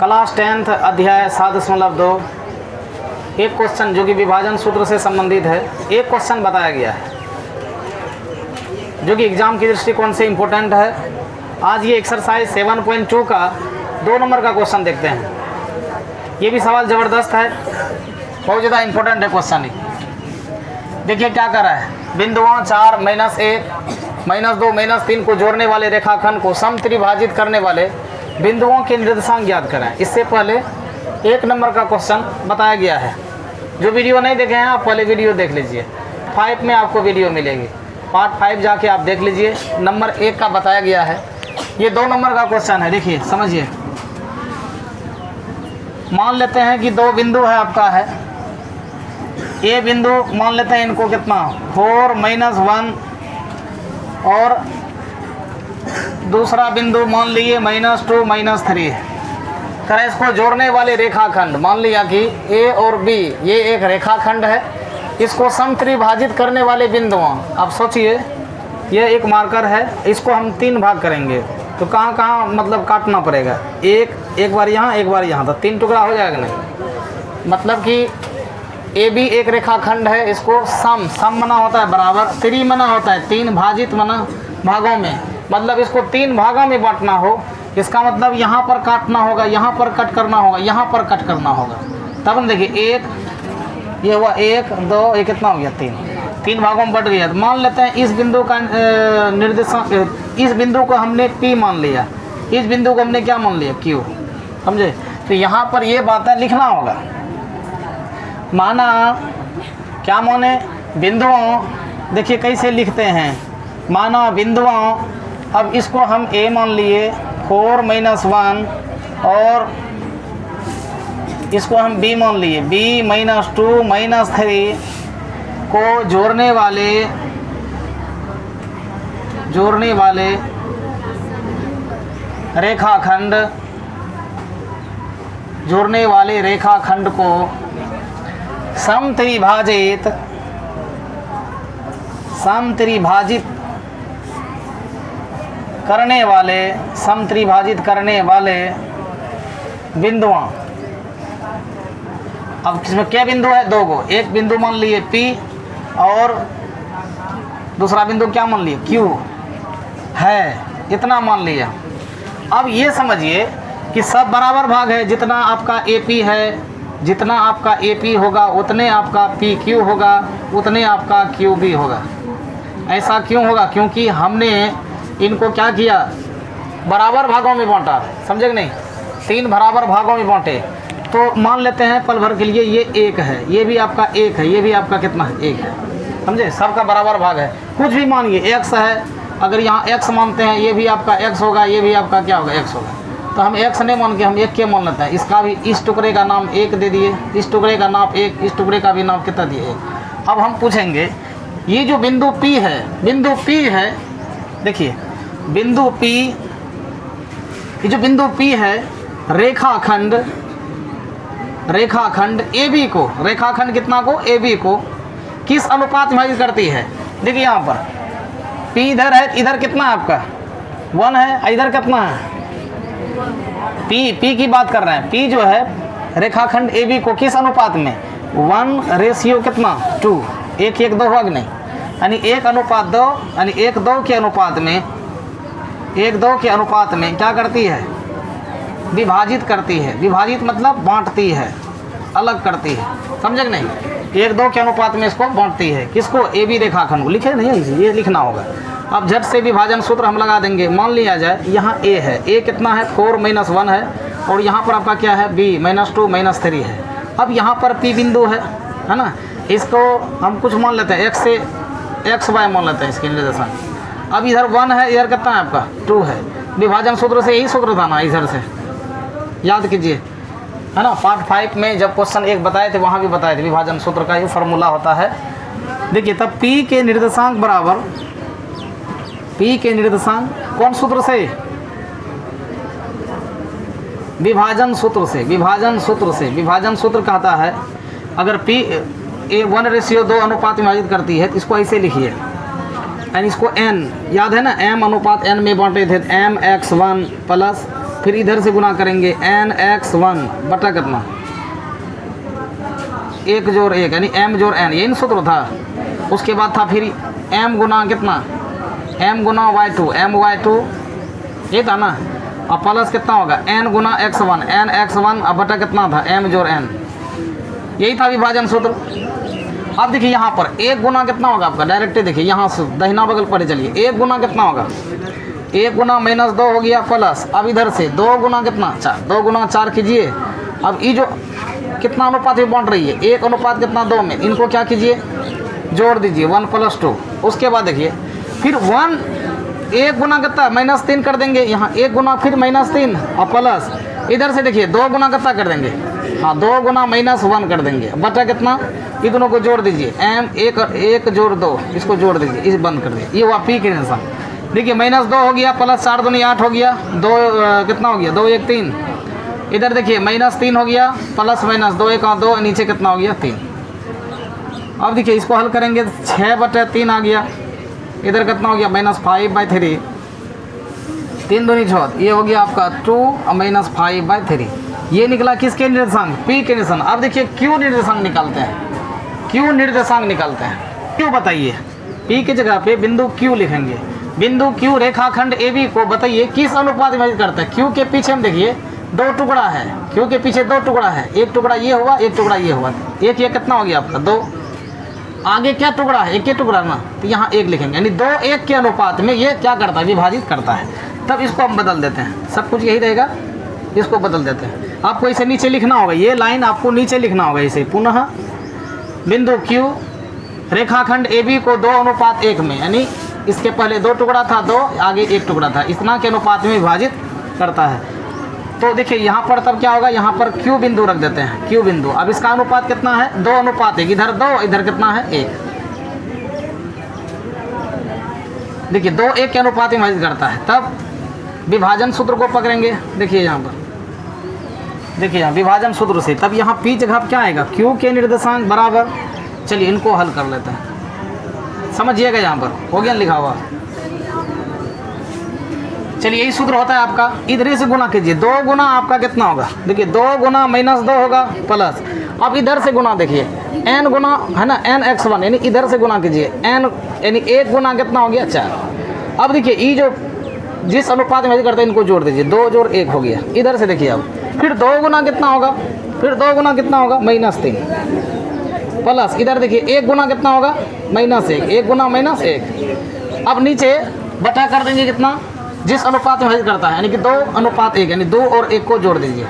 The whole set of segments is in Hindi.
क्लास 10th अध्याय 7.2 एक क्वेश्चन जो कि विभाजन सूत्र से संबंधित है, एक क्वेश्चन बताया गया है जो कि एग्ज़ाम की दृष्टिकोण से इम्पोर्टेंट है। आज ये एक्सरसाइज 7.2 का 2 नंबर का क्वेश्चन देखते हैं। ये भी सवाल ज़बरदस्त है, बहुत ज़्यादा इम्पोर्टेंट है क्वेश्चन ही। देखिए क्या कर रहा है, बिंदुओं 4, -1, -2, -3 को जोड़ने वाले रेखाखंड को समत्रिभाजित करने वाले बिंदुओं के निर्देशांक ज्ञात करें। इससे पहले 1 नंबर का क्वेश्चन बताया गया है। जो वीडियो नहीं देखे हैं आप पहले वीडियो देख लीजिए, 5 में आपको वीडियो मिलेगी, पार्ट 5 जाके आप देख लीजिए। नंबर 1 का बताया गया है, ये 2 नंबर का क्वेश्चन है। देखिए समझिए, मान लेते हैं कि 2 बिंदु है आपका है। ए बिंदु मान लेते हैं इनको कितना 4, -1 और दूसरा बिंदु मान लिए -2, -3। करें इसको जोड़ने वाले रेखाखंड, मान लिया कि ए और बी ये एक रेखाखंड है, इसको समत्रिभाजित करने वाले बिंदुओं। अब सोचिए ये एक मार्कर है, इसको हम 3 भाग करेंगे तो कहाँ कहाँ मतलब काटना पड़ेगा, एक बार यहाँ एक बार यहाँ, तो 3 टुकड़ा हो जाएगा नहीं। मतलब कि ए बी एक रेखाखंड है, इसको सम मना होता है बराबर, 3 मना होता है 3 भाजित मना भागों में, मतलब इसको 3 भागों में बांटना हो। इसका मतलब यहाँ पर काटना होगा, यहाँ पर कट करना होगा, यहाँ पर कट करना होगा। तब न देखिए ये हुआ 1, 2, ये कितना हो गया 3 भागों में बट गया। तो मान लेते हैं इस बिंदु का निर्देशांक, इस बिंदु को हमने P मान लिया, इस बिंदु को हमने क्या मान लिया Q, समझे। तो यहाँ पर ये बातें लिखना होगा। माना क्या माने बिंदुओं, देखिए कैसे लिखते हैं, माना बिंदुओं, अब इसको हम A मान लिए 4, -1 और इसको हम B मान लिए B, -2, -3 को जोड़ने वाले रेखाखंड को समत्रिभाजित करने वाले बिंदुओं। अब किसमें क्या बिंदु है, 2 को, एक बिंदु मान लिए P और दूसरा बिंदु क्या मान लिए Q है, इतना मान लिया। अब ये समझिए कि सब बराबर भाग है, जितना आपका AP है, जितना आपका AP होगा उतने आपका PQ होगा, उतने आपका QB होगा। ऐसा क्यों होगा, क्योंकि हमने इनको क्या किया, बराबर भागों में बांटा, समझे कि नहीं, 3 बराबर भागों में बांटे। तो मान लेते हैं पल भर के लिए ये 1 है, ये भी आपका 1 है, ये भी आपका कितना है 1 है, समझे, सबका बराबर भाग है। कुछ भी मानिए x है, अगर यहाँ x मानते हैं ये भी आपका x होगा, ये भी आपका क्या होगा x होगा। तो हम x नहीं मान के हम 1 के मान लेते हैं। इसका भी, इस टुकड़े का नाम 1 दे दिए, इस टुकड़े का नाम 1, इस टुकड़े का भी नाम कितना दिए 1। अब हम पूछेंगे ये जो बिंदु P है, देखिए बिंदु P, ये जो बिंदु P है, रेखाखंड AB को, रेखाखंड कितना को AB को किस अनुपात में भाजित करती है। देखिए यहाँ पर P इधर है, इधर कितना है आपका 1 है, इधर कितना है P की बात कर रहे हैं। P जो है रेखाखंड AB को किस अनुपात में, 1 कितना 2, 1, 1, 2 होगा कि नहीं, यानी 1:2, यानी 1:2 के अनुपात में, 1:2 के अनुपात में क्या करती है, विभाजित करती है। विभाजित मतलब बांटती है, अलग करती है, समझे कि नहीं। 1:2 के अनुपात में इसको बांटती है, किसको, AB रेखाखंड को। लिखे नहीं है, ये लिखना होगा। अब झट से विभाजन सूत्र हम लगा देंगे। मान लिया जाए यहाँ A है, A कितना है 4, -1 है, और यहाँ पर आपका क्या है B, -2, -3 है। अब यहाँ पर P बिंदु है ना, इसको हम कुछ मान लेते हैं, x से XY मान लेते हैं इसके निर्देशांक। अब इधर 1 है, इधर कितना है आपका 2 है। विभाजन सूत्र से यही सूत्र था ना, इधर से याद कीजिए, है ना। पार्ट 5 में जब क्वेश्चन 1 बताए थे वहाँ भी बताए थे, विभाजन सूत्र का ये फार्मूला होता है। देखिए तब P के निर्देशांक बराबर, P के निर्देशांक कौन सूत्र से, विभाजन सूत्र से। विभाजन सूत्र कहता है अगर P 1:2 अनुपात विभाजित करती है तो इसको ऐसे लिखिए, यानी इसको n, याद है ना, m अनुपात n में बांटे थे, mx1 प्लस फिर इधर से गुना करेंगे nx1 बटा कितना 1 जोड़ 1 यानी m जोड़ n, यही सूत्र था। उसके बाद था फिर m गुना कितना m गुना y2 my2 ये था ना। अब प्लस कितना होगा n गुना x1 nx1 अब बटा कितना था m जोड़ n, यही था विभाजन सूत्र। अब देखिए यहाँ पर 1 गुना कितना होगा आपका, डायरेक्ट देखिए यहाँ से दाहिना बगल पढ़े चलिए। 1 गुना कितना होगा 1 गुना -2 हो गया प्लस, अब इधर से 2 गुना कितना 4, 2 गुना 4 कीजिए। अब ये जो कितना अनुपात में बांट रही है 1 अनुपात कितना 2 में, इनको क्या कीजिए जोड़ दीजिए 1 + 2। उसके बाद देखिए फिर 1 गुना कितना -3 कर देंगे, यहाँ 1 गुना फिर -3 और प्लस इधर से देखिए 2 गुना कितना कर देंगे, हाँ 2 गुना -1 कर देंगे बटा कितना, ये दोनों को जोड़ दीजिए m 1 जोड़ 2 इसको जोड़ दीजिए, इस बंद कर दिए। ये हुआ पी के निशान। देखिए -2 हो गया प्लस 4 दूनी 8 हो गया, 2 कितना हो गया 2 1 3। इधर देखिए -3 हो गया प्लस -2 1 2 नीचे कितना हो गया 3। अब देखिए इसको हल करेंगे 6/3 आ गया, इधर कितना हो गया -5/3, 3 दूनी 6, ये हो गया आपका 2 -5/3। ये निकला किसके निर्देशांक पी के निर्देशांक। अब देखिए क्यू निर्देशांक निकालते हैं, क्यू निर्देशांक निकालते हैं। क्यों बताइए, पी की जगह पे बिंदु क्यू लिखेंगे। बिंदु क्यू रेखाखंड ए बी को बताइए किस अनुपात में करता है। क्यू के पीछे हम देखिए 2 टुकड़ा है, क्यू के पीछे 2 टुकड़ा है, एक टुकड़ा ये हुआ एक टुकड़ा ये हुआ, एक ये कितना हो गया आपका 2। आगे क्या टुकड़ा है, एक ही टुकड़ा ना, तो यहाँ 1 लिखेंगे, यानी 2 1 के अनुपात में ये क्या करता है विभाजित करता है। तब इसको हम बदल देते हैं, सब कुछ यही रहेगा, इसको बदल देते हैं। आपको इसे नीचे लिखना होगा, ये लाइन आपको नीचे लिखना होगा इसे पुनः। बिंदु Q रेखाखंड AB को 2:1 में, यानी इसके पहले 2 टुकड़ा था 2, आगे 1 टुकड़ा था, इतना के अनुपात में विभाजित करता है। तो देखिए यहाँ पर तब क्या होगा, यहाँ पर Q बिंदु रख देते हैं, Q बिंदु। अब इसका अनुपात कितना है 2:1, इधर 2 इधर कितना है 1। देखिए 2 1 के अनुपात में विभाजित करता है। तब विभाजन सूत्र को पकड़ेंगे, देखिए यहाँ पर, देखिए यहाँ विभाजन सूत्र से, तब यहाँ पी जगह क्या आएगा Q के निर्देशांक बराबर, चलिए इनको हल कर लेते हैं, समझिएगा यहाँ पर हो गया लिखा हुआ। चलिए यही सूत्र होता है आपका, इधर से गुना कीजिए, 2 गुना आपका कितना होगा, देखिए 2 गुना -2 होगा प्लस, अब इधर से गुना देखिए n गुना है ना nx1, यानी इधर से गुना कीजिए n, यानी 1 गुना कितना हो गया 4। अब देखिए ये जो जिस अनुपात में करते हैं इनको जोड़ दीजिए, 2 जोड़ 1 हो गया। इधर से देखिए अब फिर 2 गुना कितना होगा, फिर 2 गुना कितना होगा -3 प्लस, इधर देखिए 1 गुना कितना होगा -1, 1 गुना -1। अब नीचे बटा कर देंगे कितना जिस अनुपात में विभाजित करता है, यानी कि 2:1, यानी 2 और 1 को जोड़ दीजिए,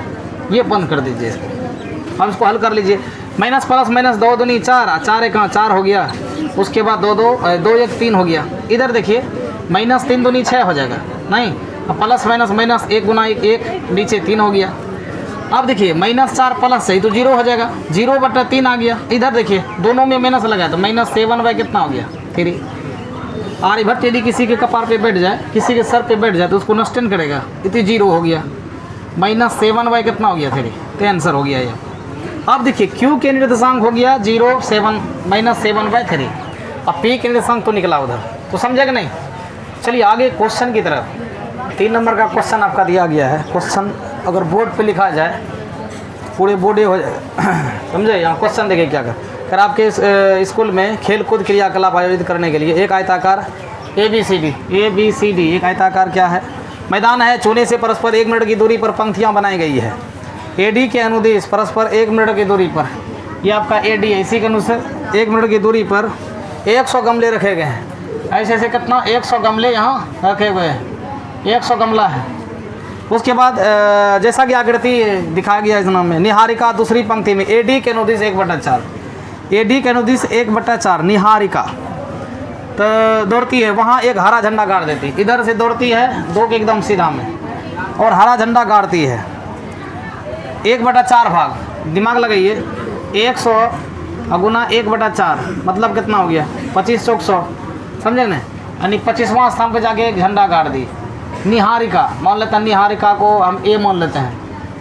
ये बंद कर दीजिए इसको। अब इसको हल कर लीजिए, माइनस प्लस माइनस 2 दूनी 4, 4 1 4 हो गया, उसके बाद 2 1 3 हो गया। इधर देखिए -3 दूनी 6 हो जाएगा, नहीं अब प्लस माइनस माइनस 1 गुना 1 1, नीचे 3 हो गया। अब देखिए -4 प्लस सही तो 0 हो जाएगा, 0/3 आ गया। इधर देखिए दोनों में माइनस लगा तो -7 कितना हो गया 3। आर्यभट्ट यदि किसी के कपार पे बैठ जाए, किसी के सर पे बैठ जाए तो उसको नष्टन करेगा, इतनी 0 हो गया, -7 कितना हो गया 3, तो आंसर हो गया ये। अब देखिए Q के निर्देशांक हो गया 0 7 -7/3, अब P के निर्देशांक तो निकला उधर, तो समझे कि नहीं। चलिए आगे क्वेश्चन की तरफ, 3 नंबर का क्वेश्चन आपका दिया गया है। क्वेश्चन अगर बोर्ड पे लिखा जाए पूरे बोर्ड हो जाए समझे। यहाँ क्वेश्चन देखिए क्या कर आपके स्कूल में खेल कूद क्रियाकलाप आयोजित करने के लिए एक आयताकार ABCD एक आयताकार क्या है मैदान है, चूने से परस्पर 1 मिनट की दूरी पर पंक्तियाँ बनाई गई है। AD के अनुदेश परस्पर 1 मिनट की दूरी पर, ये आपका AD है, इसी के अनुसार 1 मिनट की दूरी पर 100 गमले रखे गए हैं। ऐसे ऐसे कितना 100 गमले यहाँ रखे हुए हैं, 100 गमला है। उसके बाद जैसा कि आकृति दिखाया गया इस नाम में, निहारिका दूसरी पंक्ति में AD के अनुदिश 1/4, AD के अनुदिश 1/4 निहारिका तो दौड़ती है, वहाँ एक हरा झंडा गाड़ देती, इधर से दौड़ती है 2 के एकदम सीधा में और हरा झंडा गाड़ती है। 1/4 भाग, दिमाग लगाइए, 100 गुना 1/4 मतलब कितना हो गया 25 चौक 100, समझे ना। यानी 25वां स्थान पर जाके एक झंडा गाड़ दी। निहारिका मान लेते हैं, निहारिका को हम A मान लेते हैं,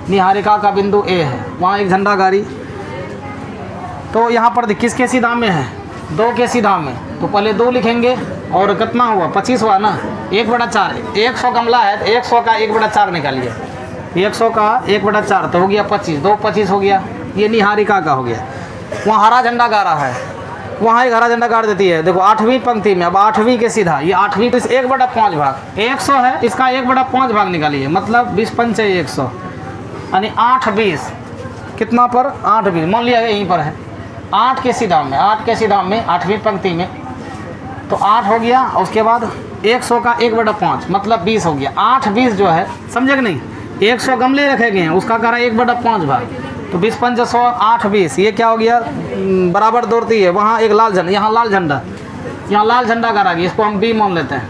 निहारिका का बिंदु A है, वहाँ एक झंडा गाड़ी। तो यहाँ पर किसके सीधा में है 2 के सीधा में, तो पहले 2 लिखेंगे और कितना हुआ 25 हुआ ना 1/4, 100 गमला है तो 100 का 1/4 निकालिए, 100 का 1/4 तो हो गया 25, 2 25 हो गया। ये निहारिका का हो गया। वहाँ हरा झंडा गाड़ा है, वहाँ एक हरा झंडा गाड़ देती है। देखो 8वीं पंक्ति में, अब 8वीं के सीधा, ये 8वीं तो 1/5 भाग 100 है, इसका 1/5 भाग निकालिए, मतलब 20 पंचे 100 यानी 8 20 कितना पर 8 20, मान लिया यहीं पर है 8 के सीधा में, 8 के सीधा में 8वीं पंक्ति में तो 8 हो गया। और उसके बाद 100 का 1/5 मतलब 20 हो गया। 8 20 जो है, समझे कि नहीं, 100 गमले रखे गए हैं, उसका करा 1/5 भाग, तो 20 पंच 100 8 20, ये क्या हो गया, बराबर दौड़ती है। वहाँ एक लाल झंडा, यहाँ लाल झंडा, यहाँ लाल झंडा करा गया, इसको हम बी मान लेते हैं।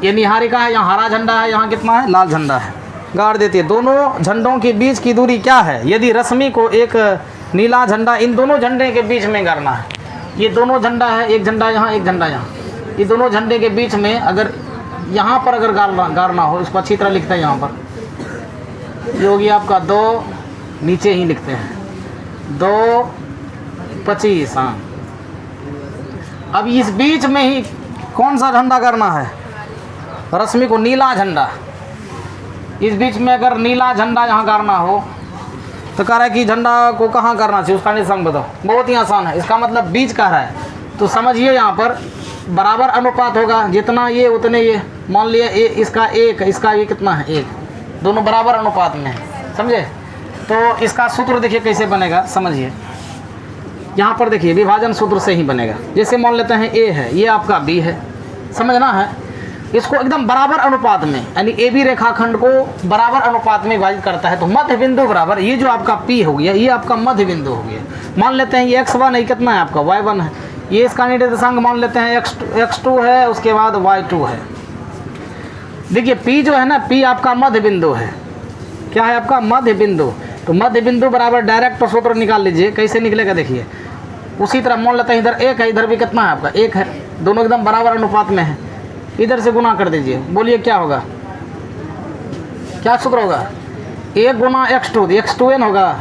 ये निहारिका है, यहाँ हरा झंडा है, यहाँ कितना है, लाल झंडा है, गाड़ देती है। दोनों झंडों के बीच की दूरी क्या है, यदि रश्मि को एक नीला झंडा इन दोनों झंडे के बीच में गाड़ना है, ये दोनों झंडा है, एक झंडा यहाँ एक झंडा यहाँ, ये दोनों झंडे के बीच में अगर यहाँ पर अगर गाड़ना हो, इसको अच्छी तरह लिखते हैं यहाँ पर, ये होगी आपका 2, नीचे ही लिखते हैं 2 25। हाँ, अब इस बीच में ही कौन सा झंडा करना है, रश्मि को नीला झंडा, इस बीच में अगर नीला झंडा यहाँ गाड़ना हो तो कह रहा है कि झंडा को कहाँ करना चाहिए, उसका निशान बताओ। बहुत ही आसान है, इसका मतलब बीच कह रहा है, तो समझिए यहाँ पर बराबर अनुपात होगा, जितना ये उतने ये, मान लिया ये इसका 1, इसका ये कितना है 1, दोनों बराबर अनुपात में है, समझे। तो इसका सूत्र देखिए कैसे बनेगा, समझिए। यहाँ पर देखिए विभाजन सूत्र से ही बनेगा। जैसे मान लेते हैं ए है, ये आपका बी है, समझना है, इसको एकदम बराबर अनुपात में, यानी ए बी रेखाखंड को बराबर अनुपात में विभाजित करता है, तो मध्य बिंदु बराबर, ये जो आपका पी हो गया, ये आपका मध्य बिंदु हो गया। मान लेते हैं ये x1 है, कितना है आपका y1 है, ये इसका निर्देशांक मान लेते हैं x2 है, उसके बाद y2 है। देखिए P जो है ना, P आपका मध्य बिंदु है, क्या है आपका मध्य बिंदु, तो मध्य बिंदु बराबर डायरेक्ट सूत्र निकाल लीजिए, कैसे निकलेगा देखिए। उसी तरह मान लेते हैं इधर 1 है, इधर भी कितना है आपका 1 है, दोनों एकदम बराबर अनुपात में है, इधर से गुना कर दीजिए, बोलिए क्या होगा, क्या सूत्र होगा, 1 गुना x2, x2n होगा,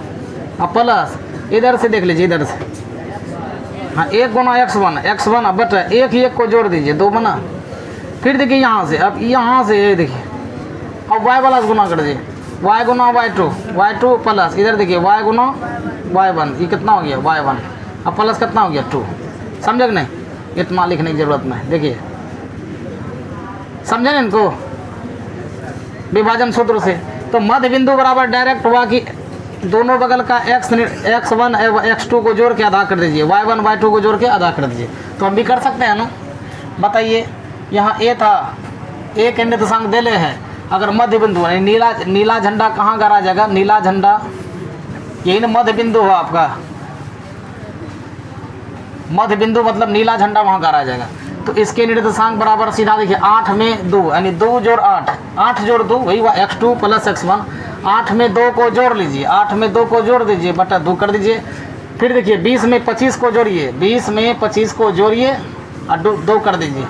अब प्लस इधर से देख लीजिए, इधर से हाँ 1 गुना x1 अब बटा 1 को जोड़ दीजिए, 2 बना, फिर देखिए यहाँ से, अब यहाँ से ये देखिए, अब y वाला से गुना कर दीजिए, y गुना y2 प्लस इधर देखिए y गुना y1, ये कितना हो गया y1, अब प्लस कितना हो गया 2, समझे कि नहीं, इतना लिखने की ज़रूरत नहीं। देखिए समझे ना इनको विभाजन सूत्र से, तो मध्य बिंदु बराबर डायरेक्ट हुआ कि दोनों बगल का x1 एवं x2 को जोड़ के आधा कर दीजिए, y1 y2 को जोड़ के आधा कर दीजिए, तो हम भी कर सकते हैं ना। बताइए यहाँ a था, a के निर्देशांक दे ले है, अगर मध्य बिंदु है, नीला झंडा कहाँ गाड़ा जाएगा, नीला झंडा यही ना मध्य बिंदु हो आपका, मध्य बिंदु मतलब नीला झंडा वहाँ गाड़ा जाएगा, तो इसके निर्देशांक बराबर सीधा देखिए 8 में 2 यानी 2 जोड़ 8, 8 जोड़ 2 वही हुआ x2 प्लस x1, 8 में 2 को जोड़ लीजिए, 8 में 2 को जोड़ दीजिए बटा 2 कर दीजिए, फिर देखिए 20 में 25 को जोड़िए, 20 में 25 को जोड़िए और 2 कर दीजिए,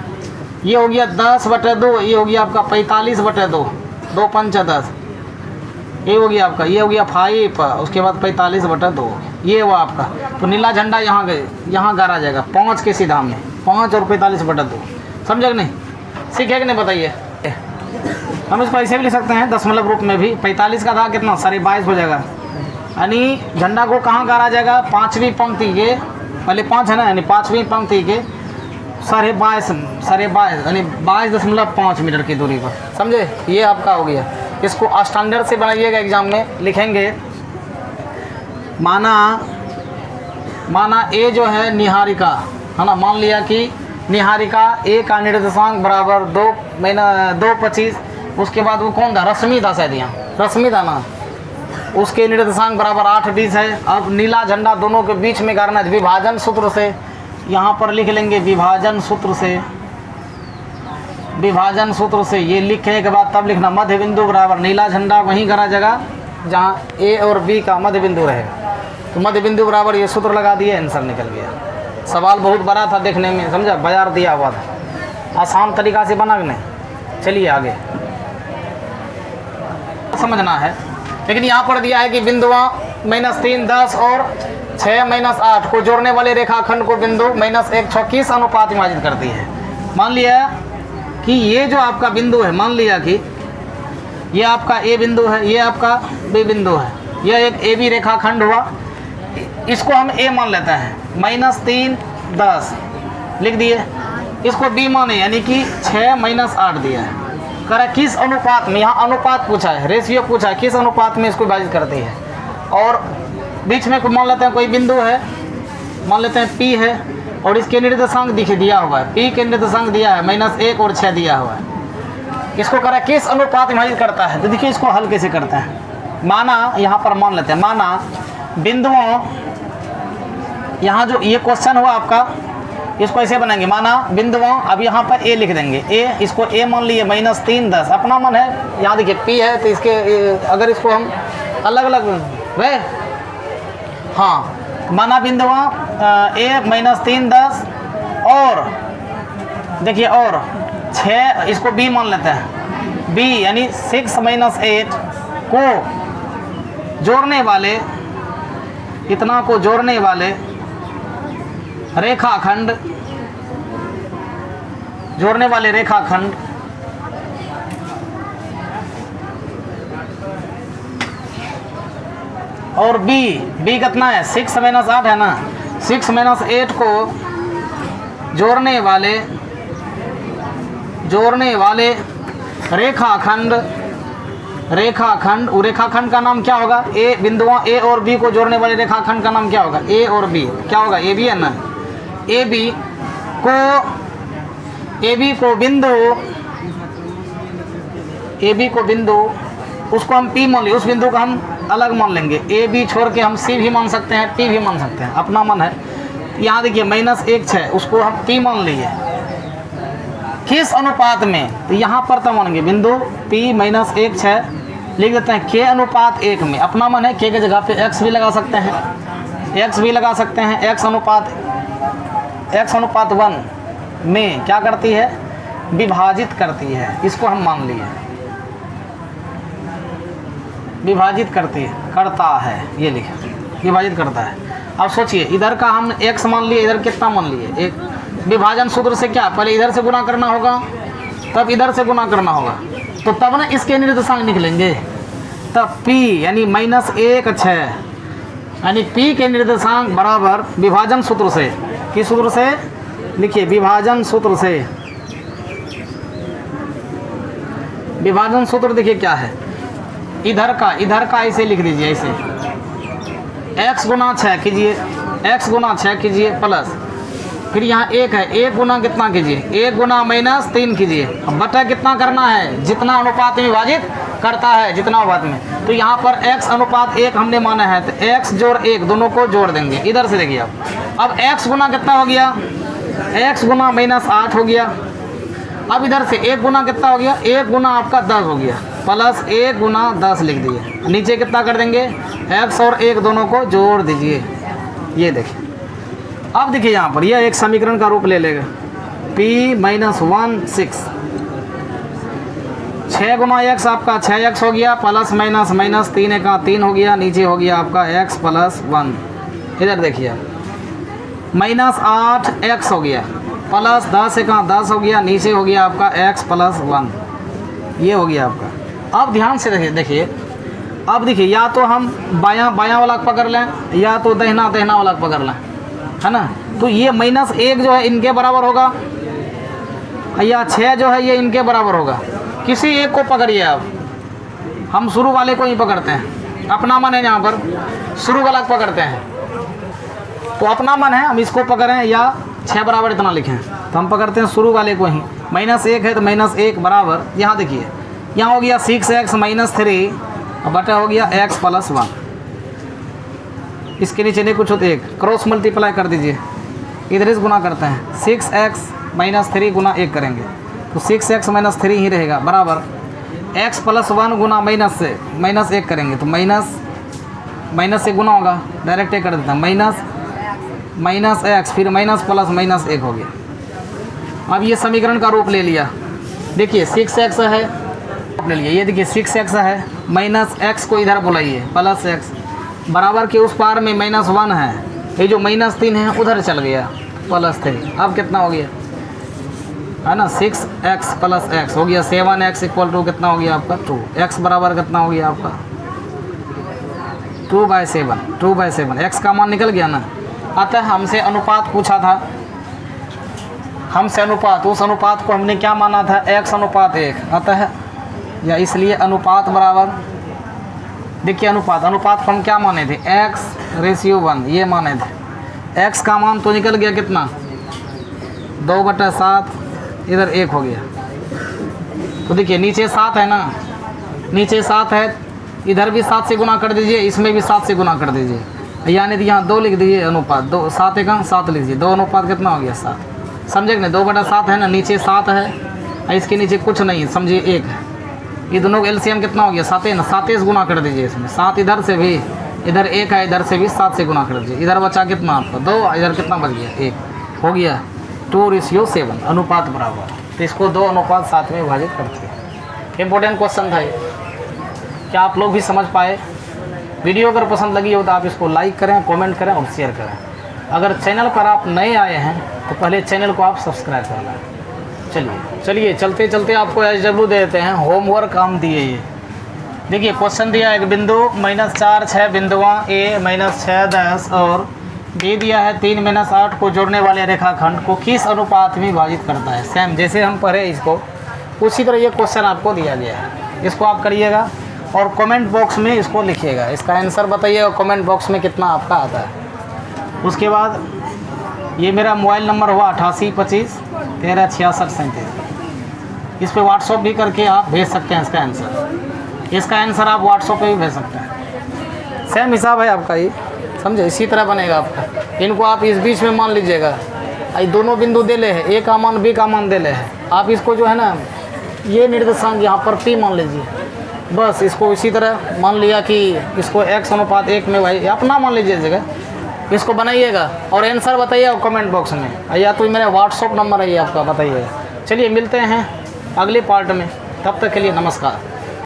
ये हो गया 10/2, ये हो गया आपका 45/2, 2 पंच 10, ये हो गया आपका, ये हो गया 5, उसके बाद 45/2, ये हुआ आपका। तो नीला झंडा यहाँ गए, यहाँ गाड़ा जाएगा 5 के सीधा में, 5 और 45/2, समझे कि नहीं, सीखे कि नहीं बताइए। हम इसको ऐसे भी लिख सकते हैं दशमलव रूप में भी, 45 का था कितना 22.5 हो जाएगा, यानी झंडा को कहाँ गाड़ा जाएगा, 5वीं पंक्ति के, पहले 5 है ना, यानी 5वीं पंक्ति के 22.5 यानी 22.5 मीटर की दूरी पर, समझे। ये आपका हो गया, इसको स्टैंडर्ड से बनाइएगा, एग्जाम में लिखेंगे। माना ए जो है निहारिका है ना, मान लिया कि निहारिका ए का निर्देशांक बराबर 2 25, उसके बाद वो कौन था, रश्मि था शायद, यहाँ रश्मि था ना, उसके निर्देशांक बराबर 8 20 है। अब नीला झंडा दोनों के बीच में गाड़ना है, विभाजन सूत्र से यहाँ पर लिख लेंगे, विभाजन सूत्र से ये लिखने के बाद तब लिखना मध्य बिंदु बराबर नीला झंडा वहीं गाड़ा जगह जहाँ ए और बी का मध्य बिंदु रहेगा, तो मध्य बिंदु बराबर ये सूत्र लगा दिया, आंसर निकल गया। सवाल बहुत बड़ा था देखने में, समझा, बाजार दिया हुआ था, आसान तरीका से बना कि नहीं। चलिए आगे समझना है, लेकिन यहाँ पर दिया है कि बिंदुआ -3 10 और 6 -8 को जोड़ने वाले रेखाखंड को बिंदु -1 6 किस अनुपात में विभाजित करती है। मान लिया कि ये जो आपका बिंदु है, मान लिया कि ये आपका ए बिंदु है, ये आपका बी बिंदु है, यह एक ए बी रेखाखंड हुआ। इसको हम ए मान लेते हैं, -3 10 लिख दिए। इसको बी माने यानी कि 6 - 8 दिया है। कह रहा किस अनुपात में, यहाँ अनुपात पूछा है, रेशियो पूछा है, किस अनुपात में इसको विभाजित करती है। और बीच में मान लेते हैं कोई बिंदु है, मान लेते हैं P है, और इसके निर्देशांक दिखे दिया हुआ है, P के निर्देशांक दिया है -1 और 6 दिया हुआ है। इसको कह रहा है किस अनुपात में विभाजित करता है। तो देखिए इसको हल कैसे करते हैं। माना यहाँ पर मान लेते हैं, माना बिंदुओं, यहाँ जो ये क्वेश्चन हुआ आपका, इसको ऐसे बनाएंगे। माना बिंदुओं, अब यहाँ पर ए लिख देंगे, ए, इसको ए मान लिए -3 10, अपना मन है। यहाँ देखिए P है, तो इसके अगर इसको हम अलग अलग वे, हाँ, माना बिंदुओं ए -3 10 और देखिए और 6, इसको B मान लेते हैं, B यानी 6 - 8 को जोड़ने वाले, इतना को जोड़ने वाले रेखाखंड, जोड़ने वाले रेखाखंड और B कितना है 6 - 8 है ना, 6 - 8 को जोड़ने वाले रेखाखंड, रेखाखंड का नाम क्या होगा, ए, बिंदुओं ए और बी को जोड़ने वाले रेखाखंड का नाम क्या होगा, ए और बी, क्या होगा, ए बी है ना। ए बी को बिंदु उसको हम P मान लिए, उस बिंदु को हम अलग मान लेंगे। ए बी छोड़ के हम C भी मान सकते हैं, P भी मान सकते हैं, अपना मन है। यहाँ देखिए -1 6, उसको हम P मान लिए। किस अनुपात में, तो यहाँ पर तो मानेंगे बिंदु P -1 6 लिख देते हैं, K अनुपात 1 में, अपना मन है। K के जगह पे X भी लगा सकते हैं, X अनुपात 1 में क्या करती है, विभाजित करती है। इसको हम मान लिए, विभाजित करता है, ये लिखे, विभाजित करता है। अब सोचिए, इधर का हम x मान लिए, इधर कितना मान लिए, एक विभाजन सूत्र से क्या, पहले इधर से गुना करना होगा, तब इधर से गुना करना होगा, तो तब ना इसके निर्देशांक निकलेंगे। तब P यानी -1 6 यानी P के निर्देशांक बराबर विभाजन सूत्र से, किस सूत्र से लिखिए, विभाजन सूत्र से। विभाजन सूत्र देखिए क्या है, इधर का ऐसे लिख दीजिए, ऐसे x गुना 6 कीजिए, x गुना 6 कीजिए प्लस, फिर यहाँ 1 है, 1 गुना कितना कीजिए, 1 गुना -3 कीजिए। अब बटा कितना करना है, जितना अनुपात में विभाजित करता है, जितना अनुपात में। तो यहाँ पर x अनुपात 1 हमने माना है, तो x जोड़ 1 दोनों को जोड़ देंगे। इधर से देखिए अब x गुना कितना हो गया, x गुना -8 हो गया। अब इधर से 1 गुना कितना हो गया, 1 गुना आपका 10 हो गया, प्लस 1 गुना 10 लिख दिए। नीचे कितना कर देंगे, x और 1 दोनों को जोड़ दीजिए। ये देखिए, अब देखिए यहाँ पर यह एक समीकरण का रूप ले लेगा, P -1 6, 6 गुना x आपका 6x हो गया, प्लस -3 का 3 हो गया, नीचे हो गया आपका x + 1। इधर देखिए -8x हो गया, प्लस 10 का 10 हो गया, नीचे हो गया आपका x + 1। ये हो गया आपका। अब ध्यान से देखिए, अब देखिए, या तो हम बायां वाला पकड़ लें, या तो दाहिना वाला पकड़ लें, है ना। तो ये -1 जो है इनके बराबर होगा, या 6 जो है ये इनके बराबर होगा। किसी एक को पकड़िए आप, हम शुरू वाले को ही पकड़ते हैं, अपना मन है, यहाँ पर शुरू वाला पकड़ते हैं, तो अपना मन है हम इसको पकड़ें, या 6 बराबर इतना लिखें, तो हम पकड़ते हैं शुरू वाले को ही। -1 है तो -1 बराबर, यहाँ देखिए, यहाँ हो गया 6x - 3 बटा हो गया x + 1। इसके नीचे नहीं कुछ होते, एक क्रॉस मल्टीप्लाई कर दीजिए, इधर इस गुना करते हैं, 6x - 3 गुना 1 करेंगे, तो 6x - 3 ही रहेगा, बराबर x + 1 गुना -1 करेंगे, तो माइनस से गुना होगा, डायरेक्ट कर देता है, -x फिर माइनस प्लस -1 हो गया। अब ये समीकरण का रूप ले लिया। देखिए 6x है, ले लिए, ये देखिए 6x है, -x को इधर बुलाइए, +x बराबर के उस पार में -1 है, ये जो -3 है उधर चल गया, +3। अब कितना हो गया, है ना। 6x प्लस x हो गया 7x इक्वल टू कितना हो गया आपका 2। x बराबर कितना हो गया आपका 2/7। 2/7 x का मान निकल गया ना। अतः हमसे अनुपात पूछा था, हमसे अनुपात, उस अनुपात को हमने क्या माना था x अनुपात 1। अतः या इसलिए अनुपात बराबर, देखिए अनुपात, अनुपात को हम क्या माने थे x/1 ये माने थे। x का मान तो निकल गया कितना 2/7, इधर 1 हो गया। तो देखिए नीचे 7 है ना, नीचे 7 है, इधर भी 7 से गुना कर दीजिए, इसमें भी 7 से गुना कर दीजिए, यानी कि यहाँ 2 लिख दीजिए अनुपात 2, 7 1 7 लीजिए, 2 अनुपात कितना हो गया 7। समझे कि नहीं, 2/7 है ना, नीचे 7 है, इसके नीचे कुछ नहीं, समझिए 1 है। ये दोनों का एलसीएम कितना हो गया 7 है ना, 7 से गुना कर दीजिए इसमें, 7 इधर से भी, इधर 1 है, इधर से भी 7 से गुना कर दीजिए, इधर बचा कितना आपका 2, इधर कितना बच गया 1 हो गया 2:7 अनुपात बराबर। तो इसको 2 अनुपात 7 में विभाजित करते हैं। इंपॉर्टेंट क्वेश्चन था ये, क्या आप लोग भी समझ पाए। वीडियो अगर पसंद लगी हो तो आप इसको लाइक करें, कमेंट करें और शेयर करें। अगर चैनल पर आप नए आए हैं तो पहले चैनल को आप सब्सक्राइब कर लें। चलिए चलते चलते आपको SW दे देते हैं, होमवर्क काम दिए ये। देखिए क्वेश्चन दिया एक बिंदु -4 6 बिंदुआं A -6 10 और B दिया है 3 -8 को जोड़ने वाले रेखाखंड को किस अनुपात में विभाजित करता है। सेम जैसे हम पढ़े इसको उसी तरह ये क्वेश्चन आपको दिया गया है, इसको आप करिएगा और कमेंट बॉक्स में इसको लिखिएगा, इसका आंसर बताइएगा कमेंट बॉक्स में कितना आपका आता है। उसके बाद ये मेरा मोबाइल नंबर हुआ 88 25 13 66 37। इस पर व्हाट्सअप भी करके आप भेज सकते हैं इसका आंसर आप व्हाट्सअप पे भी भेज सकते हैं। सेम हिसाब है आपका ये, समझे, इसी तरह बनेगा आपका। इनको आप इस बीच में मान लीजिएगा, ये दोनों बिंदु दे ले है, A का मान B का मान दे ले है, आप इसको जो है ना ये निर्देशांक यहाँ पर P मान लीजिए, बस इसको इसी तरह मान लिया कि इसको x अनुपात 1 में भाई अपना मान लीजिए जगह, इसको बनाइएगा और आंसर बताइएगा कमेंट बॉक्स में, या तो मेरा व्हाट्सअप नंबर है ये आपका, बताइएगा। चलिए मिलते हैं अगले पार्ट में, तब तक के लिए नमस्कार।